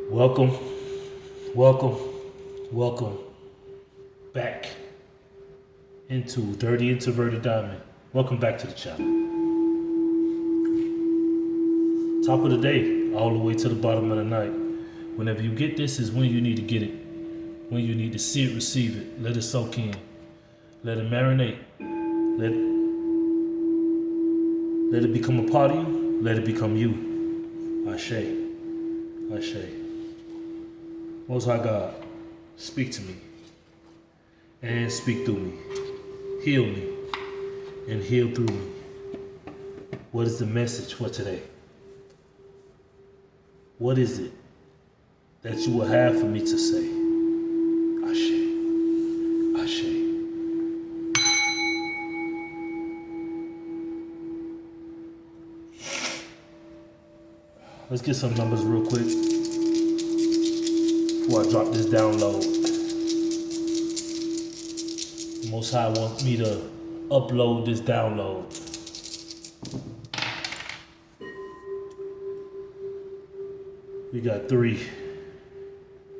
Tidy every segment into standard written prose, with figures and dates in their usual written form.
Welcome, welcome, welcome back into Dirty Introverted Diamond. Welcome back to the channel. Top of the day, all the way to the bottom of the night. Whenever you get this is when you need to get it. When you need to see it, receive it. Let it soak in. Let it marinate. Let it become a part of you. Let it become you. Ashe. Ashe. Most High God, speak to me and speak through me. Heal me and heal through me. What is the message for today? What is it that you will have for me to say? Ashe. Ashe. Let's get some numbers real quick before I drop this download. The Most High wants me to upload this download. We got 3,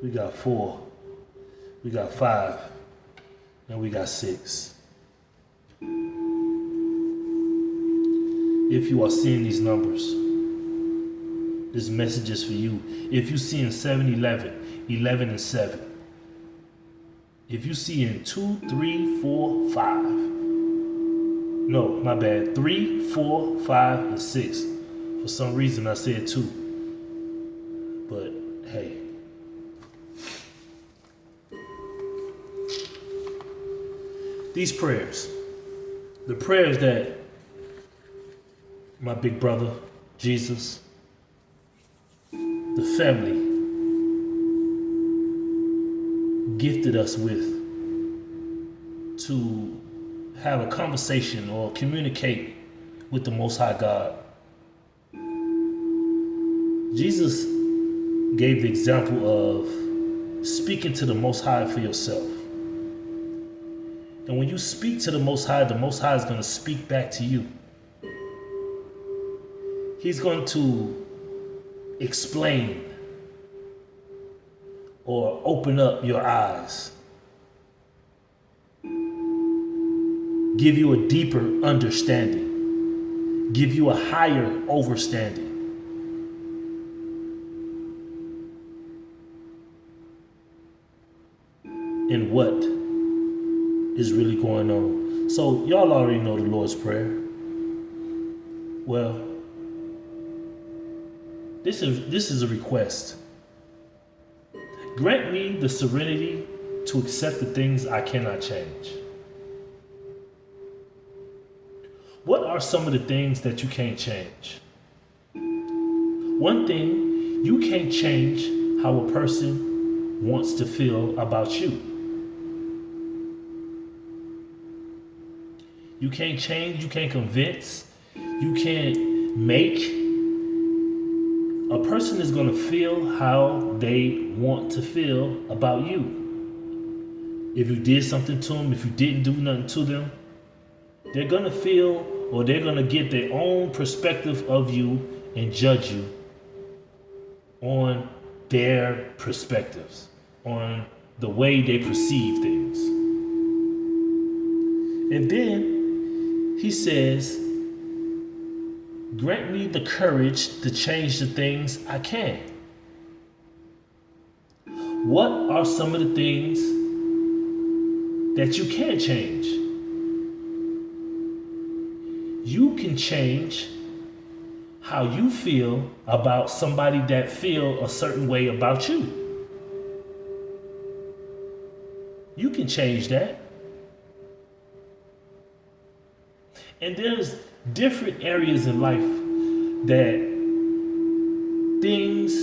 we got 4, we got 5, and we got 6. If you are seeing these numbers, this message is for you. If you see in 7, 11, 11 and 7. If you see in 2, 3, 4, 5. No, my bad. 3, 4, 5, and 6. For some reason I said 2. But hey. These prayers. The prayers that my big brother, Jesus, the family gifted us with to have a conversation or communicate with the Most High God. Jesus gave the example of speaking to the Most High for yourself. And when you speak to the Most High is going to speak back to you. He's going to explain or open up your eyes, give you a deeper understanding, give you a higher overstanding. In what is really going on. So y'all already know the Lord's Prayer. Well, this is a request. Grant me the serenity to accept the things I cannot change. What are some of the things that you can't change? One thing, you can't change how a person wants to feel about you. You can't change, you can't convince, you can't make. A person is going to feel how they want to feel about you. If you did something to them, if you didn't do nothing to them, they're going to feel, or they're going to get their own perspective of you and judge you on their perspectives, on the way they perceive things. And then he says, grant me the courage to change the things I can. What are some of the things that you can change? You can change how you feel about somebody that feel a certain way about you. You can change that. And there's different areas in life that things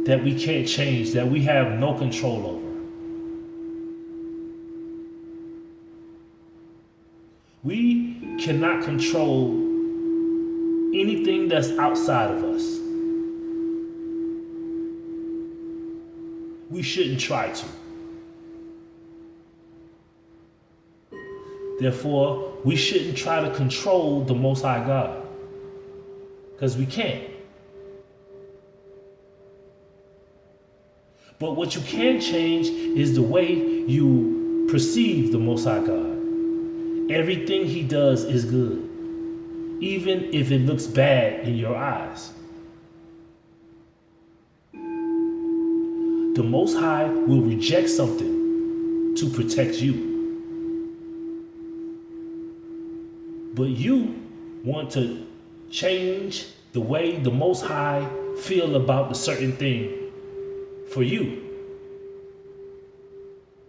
that we can't change, that we have no control over. We cannot control anything that's outside of us. We shouldn't try to. Therefore, we shouldn't try to control the Most High God, because we can't. But what you can change is the way you perceive the Most High God. Everything He does is good, even if it looks bad in your eyes. The Most High will reject something to protect you. But you want to change the way the Most High feel about the certain thing for you.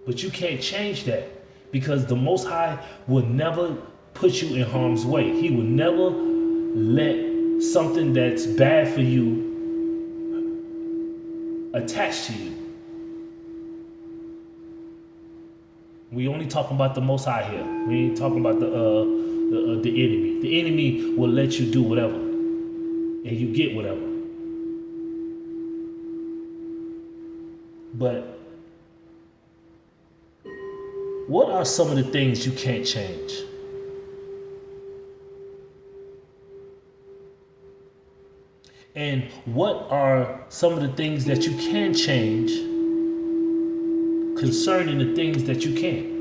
But you can't change that because the Most High will never put you in harm's way. He will never let something that's bad for you attach to you. We only talking about the Most High here. We ain't talking about the enemy. The enemy will let you do whatever, and you get whatever. But what are some of the things you can't change? And what are some of the things that you can change concerning the things that you can't?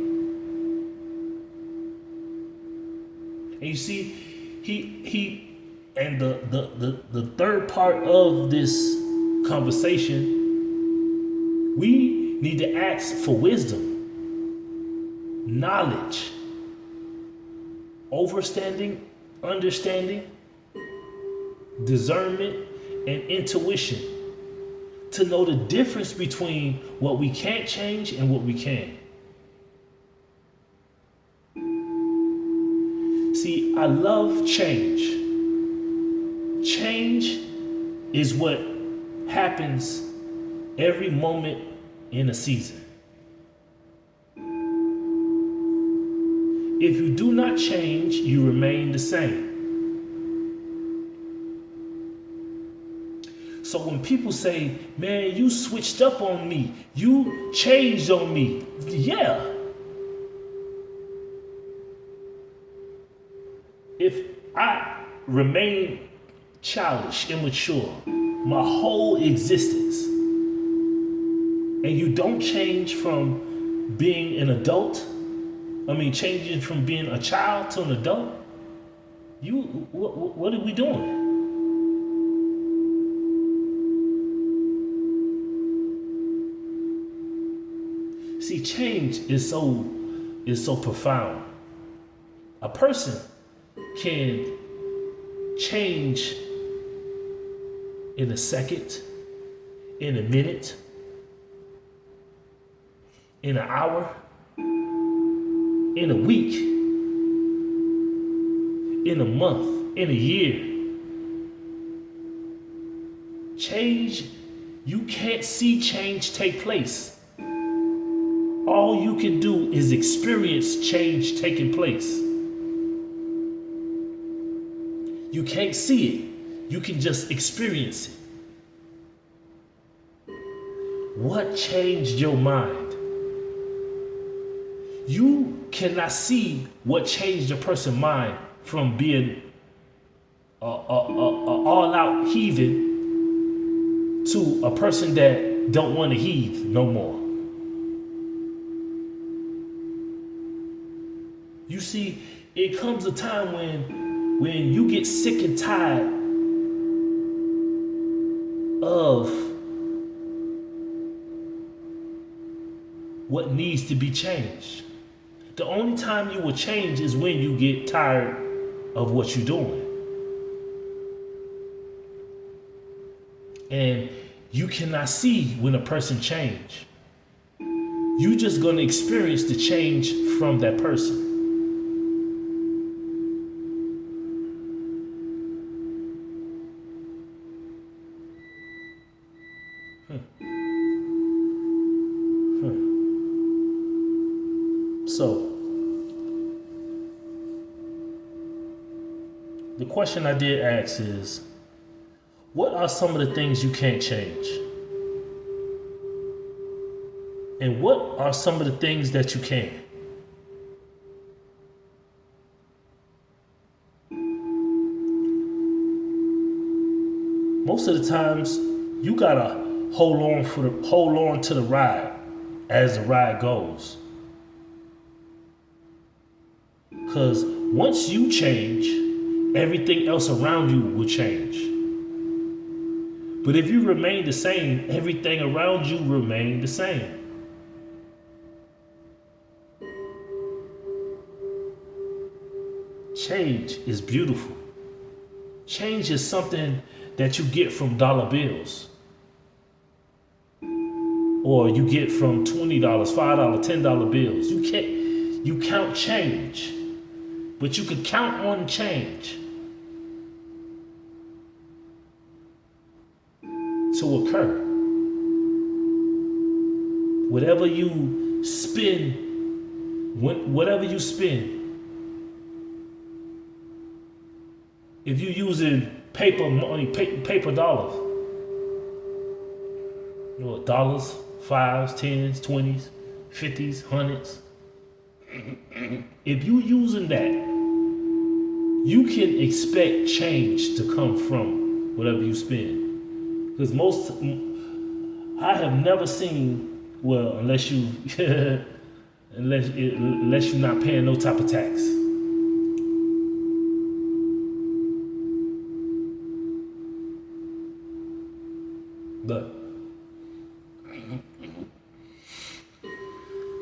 And you see, he and the third part of this conversation, we need to ask for wisdom, knowledge, understanding, discernment, and intuition to know the difference between what we can't change and what we can. See, I love change. Change is what happens every moment in a season. If you do not change, you remain the same. So when people say, man, you switched up on me, you changed on me, yeah. If I remain childish, immature, my whole existence, and you don't change from being an adult, changing from being a child to an adult, what are we doing? See, change is so profound. A person can change in a second, in a minute, in an hour, in a week, in a month, in a year. Change, you can't see change take place. All you can do is experience change taking place. You can't see it. You can just experience it. What changed your mind? You cannot see what changed a person's mind from being a all-out heathen to a person that don't want to heathe no more. You see, it comes a time when you get sick and tired of what needs to be changed. The only time you will change is when you get tired of what you're doing. And you cannot see when a person change. You're just going to experience the change from that person. So, the question I did ask is, what are some of the things you can't change? And what are some of the things that you can? Most of the times, you gotta hold on to the ride as the ride goes. Because once you change, everything else around you will change. But if you remain the same, everything around you remain the same. Change is beautiful. Change is something that you get from dollar bills. Or you get from $20, $5, $10 bills. You count change. But you can count on change to occur. Whatever you spend, if you're using paper money, paper dollars, dollars, fives, tens, 20s, 50s, hundreds. If you're using that, you can expect change to come from whatever you spend. Because I have never seen, well, unless you're not paying no type of tax. But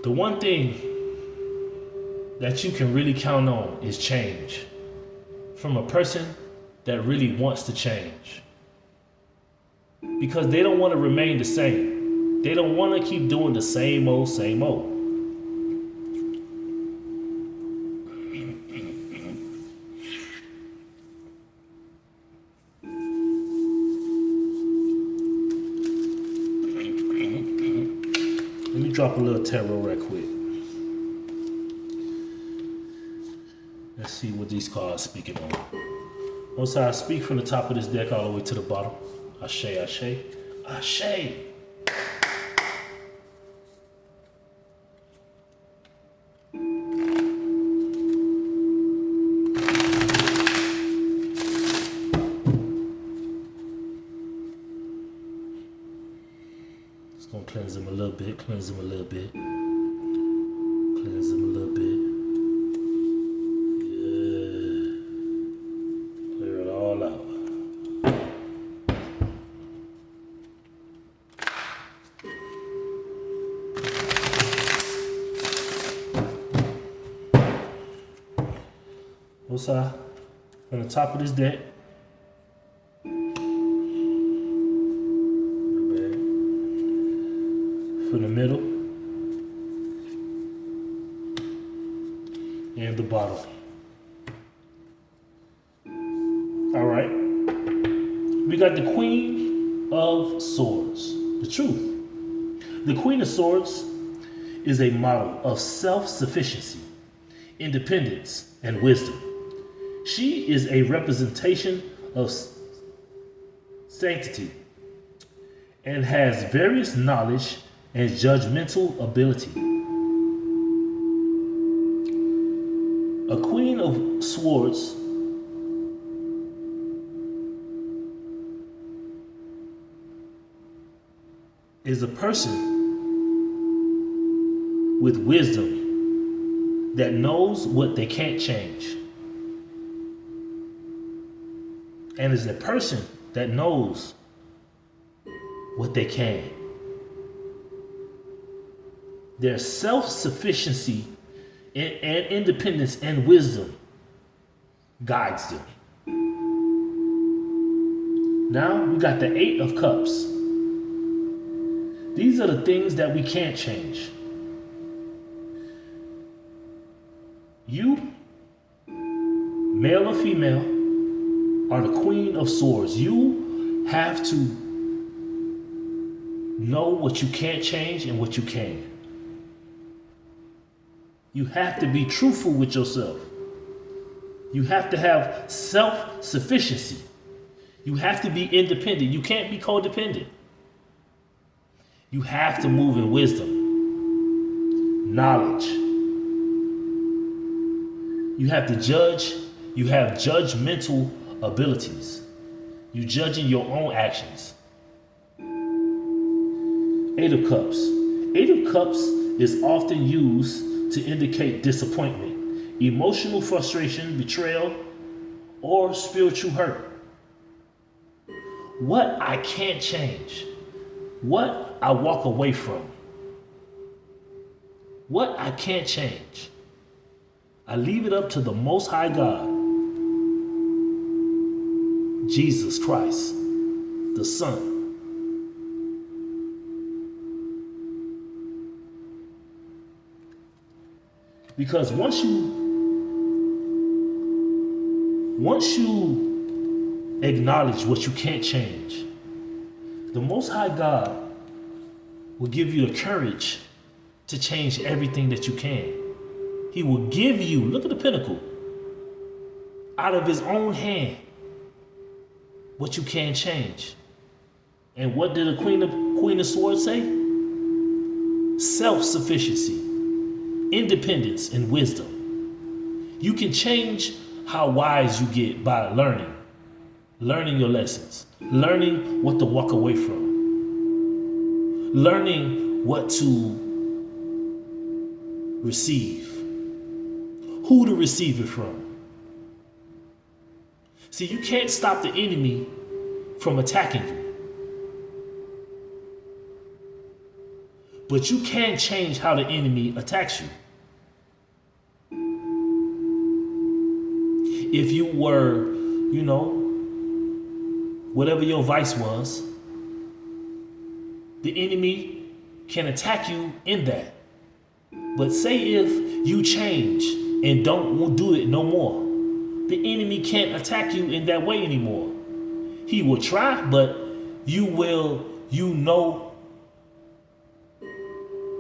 the one thing that you can really count on is change from a person that really wants to change. Because they don't want to remain the same. They don't want to keep doing the same old, same old. Let me drop a little tarot right quick. Let's see what these cards speaking on. Most I speak from the top of this deck all the way to the bottom. Ashe, ashe, ashe. Just gonna cleanse them a little bit, cleanse them a little bit. Cleanse them a little bit. Yeah. Clear it all out. Osai, on the top of this deck. From the middle and the bottom. All right. We got the Queen of Swords, the truth. The Queen of Swords is a model of self-sufficiency, independence, and wisdom. She is a representation of sanctity and has various knowledge and judgmental ability. A Queen of Swords is a person with wisdom that knows what they can't change. And is a person that knows what they can. Their self-sufficiency and independence and wisdom guides them. Now we got the Eight of Cups. These are the things that we can't change. You, male or female, are the Queen of Swords. You have to know what you can't change and what you can. You have to be truthful with yourself. You have to have self-sufficiency. You have to be independent. You can't be codependent. You have to move in wisdom, knowledge. You have to judge. You have judgmental abilities. You judging your own actions. Eight of Cups. Eight of Cups is often used to indicate disappointment, emotional frustration, betrayal, or spiritual hurt. What I can't change, what I walk away from, what I can't change, I leave it up to the Most High God, Jesus Christ, the Son. Because once you acknowledge what you can't change, the Most High God will give you the courage to change everything that you can. He will give you, look at the pinnacle, out of his own hand, what you can change. And what did the Queen of Swords say? Self-sufficiency, independence, and wisdom. You can change how wise you get by learning your lessons, learning what to walk away from, learning what to receive, who to receive it from. See, you can't stop the enemy from attacking you, but you can change how the enemy attacks you. If you were, whatever your vice was, the enemy can attack you in that. But say if you change and won't do it no more, the enemy can't attack you in that way anymore. He will try, but you know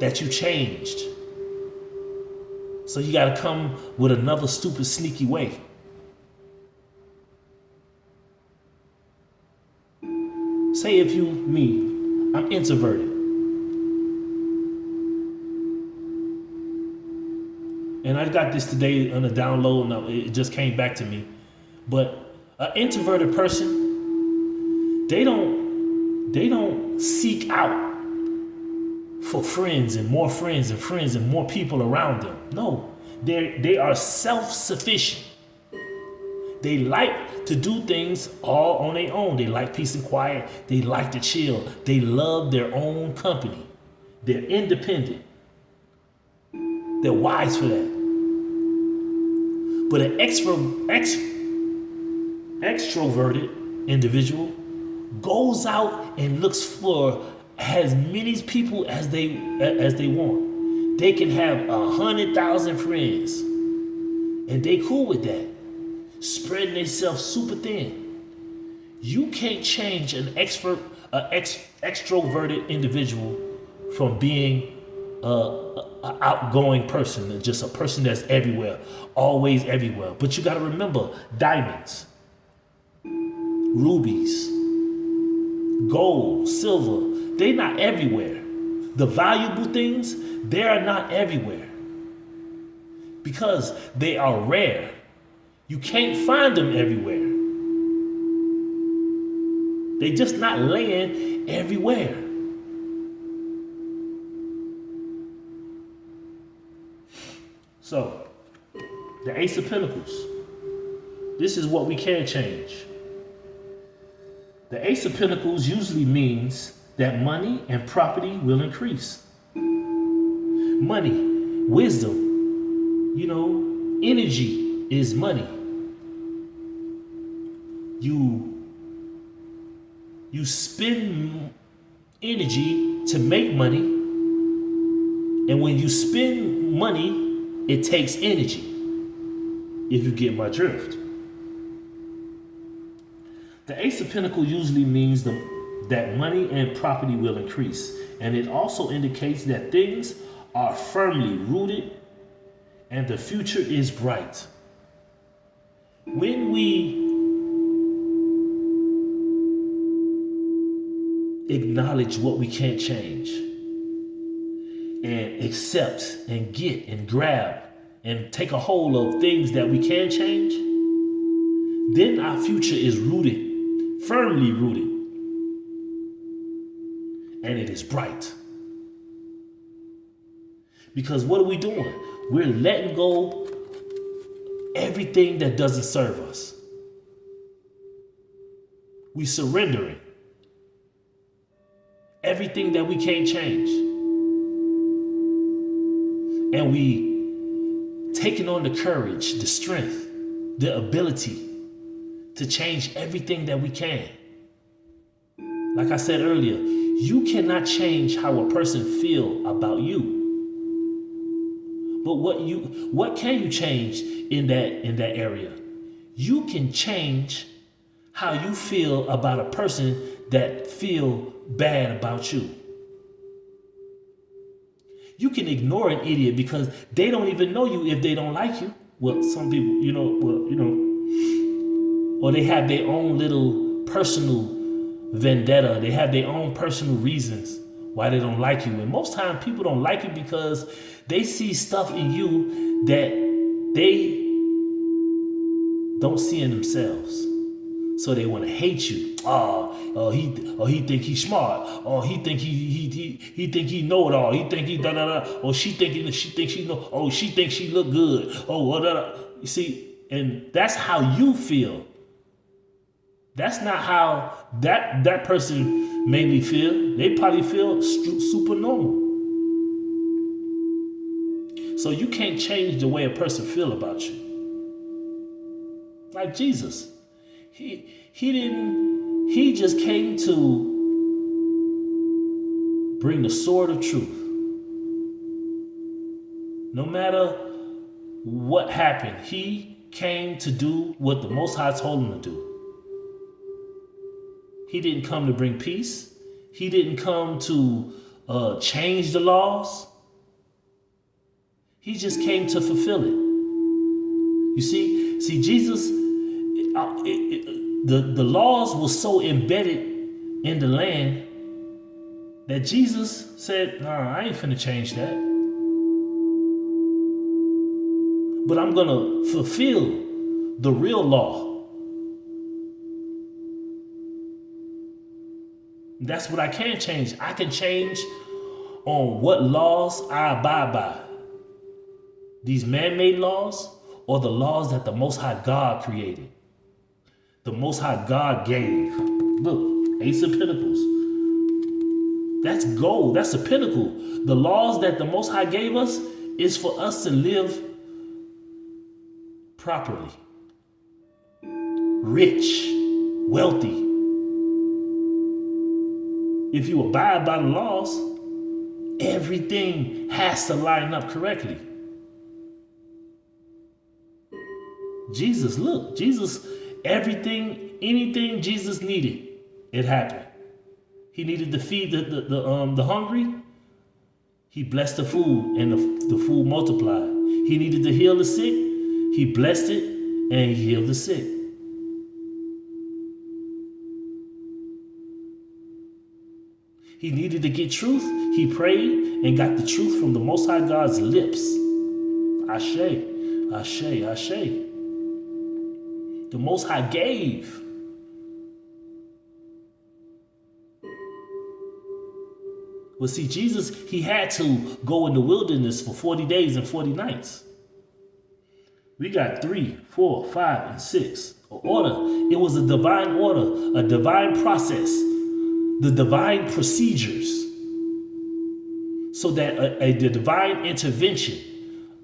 that you changed. So you got to come with another stupid, sneaky way. Say if I'm introverted. And I got this today on a download, and it just came back to me. But an introverted person, they don't seek out for friends and more friends and more people around them. No, they are self-sufficient. They like to do things all on their own. They like peace and quiet. They like to chill. They love their own company. They're independent. They're wise for that. But an extroverted individual goes out and looks for as many people as they want. They can have 100,000 friends, and they cool with that. Spreading themselves super thin. You can't change an extroverted individual from being an outgoing person, just a person that's everywhere, always everywhere. But you got to remember, diamonds, rubies, gold, silver, they're not everywhere. The valuable things, they are not everywhere because they are rare. You can't find them everywhere. They just not laying everywhere. So, the Ace of Pentacles. This is what we can change. The Ace of Pentacles usually means that money and property will increase. Money, wisdom, energy is money. You spend energy to make money, and when you spend money, it takes energy, if you get my drift. The Ace of Pentacles usually means that money and property will increase, and it also indicates that things are firmly rooted and the future is bright. When we acknowledge what we can't change and accept and get and grab and take a hold of things that we can change, then our future is rooted, firmly rooted, and it is bright. Because what are we doing? We're letting go everything that doesn't serve us. We surrendering everything that we can't change. And we taking on the courage, the strength, the ability to change everything that we can. Like I said earlier, you cannot change how a person feel about you. But what can you change in that area? You can change how you feel about a person that feel bad about you. You can ignore an idiot because they don't even know you if they don't like you. Well, some people, or they have their own little personal vendetta. They have their own personal reasons why they don't like you. And most times people don't like you because they see stuff in you that they don't see in themselves. So they want to hate you. He think he's smart. He think he think he know it all. He think he da da da. Or she thinks she know. Oh, she thinks she look good. Oh, da da. You see, and that's how you feel. That's not how that person made me feel. They probably feel super normal. So you can't change the way a person feel about you. Like Jesus. He just came to bring the sword of truth. No matter what happened, he came to do what the Most High told him to do. He didn't come to bring peace. He didn't come to change the laws. He just came to fulfill it. You see, Jesus, the laws were so embedded in the land that Jesus said, "Nah, I ain't finna change that. But I'm gonna fulfill the real law." That's what I can change. I can change on what laws I abide by. These man-made laws or the laws that the Most High God created. The Most High God gave. Look, Ace of Pentacles. That's gold. That's a pinnacle. The laws that the Most High gave us is for us to live properly. Rich, wealthy. If you abide by the laws, everything has to line up correctly. Jesus, look, Jesus, anything Jesus needed, it happened. He needed to feed the hungry. He blessed the food and the food multiplied. He needed to heal the sick. He blessed it and he healed the sick. He needed to get truth. He prayed and got the truth from the Most High God's lips. Ashe, ashe, ashe. The Most High gave. Well, see, Jesus, he had to go in the wilderness for 40 days and 40 nights. We got 3, 4, 5, and 6. Order. It was a divine order, a divine process, the divine procedures, so that a divine intervention,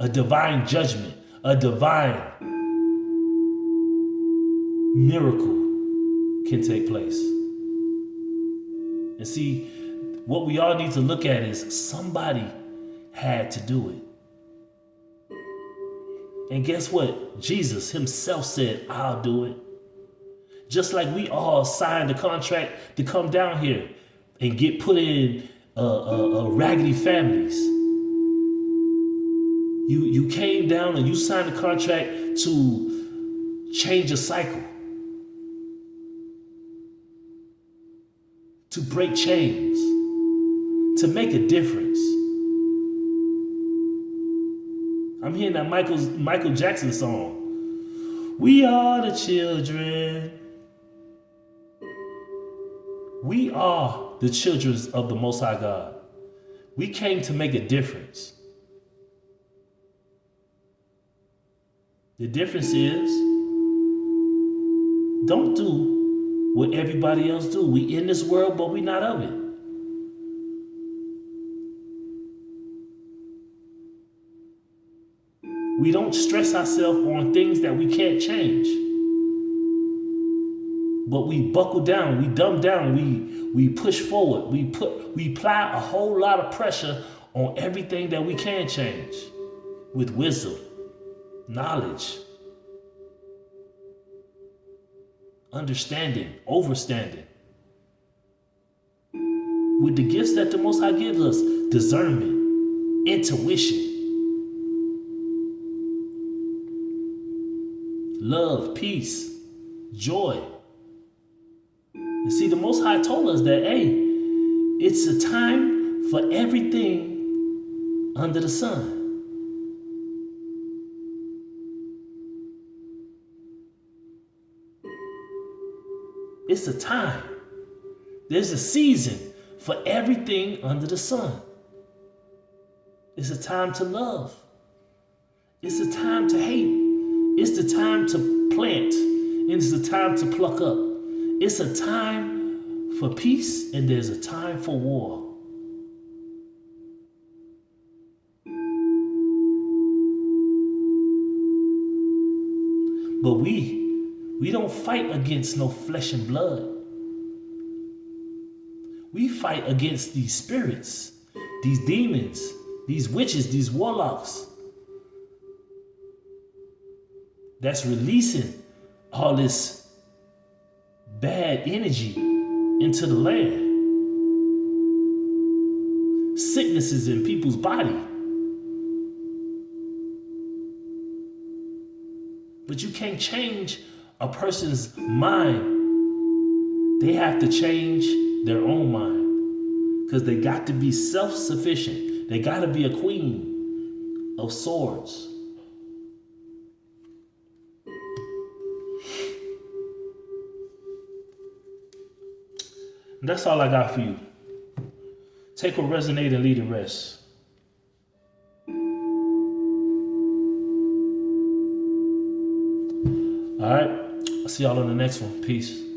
a divine judgment, a divine miracle can take place. And see, what we all need to look at is somebody had to do it. And guess what? Jesus himself said, "I'll do it." Just like we all signed the contract to come down here and get put in raggedy families. You came down and you signed a contract to change a cycle, to break chains, to make a difference. I'm hearing that Michael Jackson song. We are the children. We are the children of the Most High God. We came to make a difference. The difference is, don't do what everybody else do. We in this world, but we not of it. We don't stress ourselves on things that we can't change. But we buckle down, we dumb down, we push forward, we apply a whole lot of pressure on everything that we can change with wisdom, knowledge, understanding, overstanding. With the gifts that the Most High gives us, discernment, intuition, love, peace, joy. And see, the Most High told us that, hey, it's a time for everything under the sun. It's a time. There's a season for everything under the sun. It's a time to love. It's a time to hate. It's the time to plant. It's the time to pluck up. It's a time for peace and there's a time for war. But we don't fight against no flesh and blood. We fight against these spirits, these demons, these witches, these warlocks that's releasing all this bad energy into the land. Sicknesses in people's body. But you can't change a person's mind. They have to change their own mind. Because they got to be self-sufficient. They got to be a queen of swords. And that's all I got for you. Take what resonate and leave the rest. All right. I'll see y'all on the next one. Peace.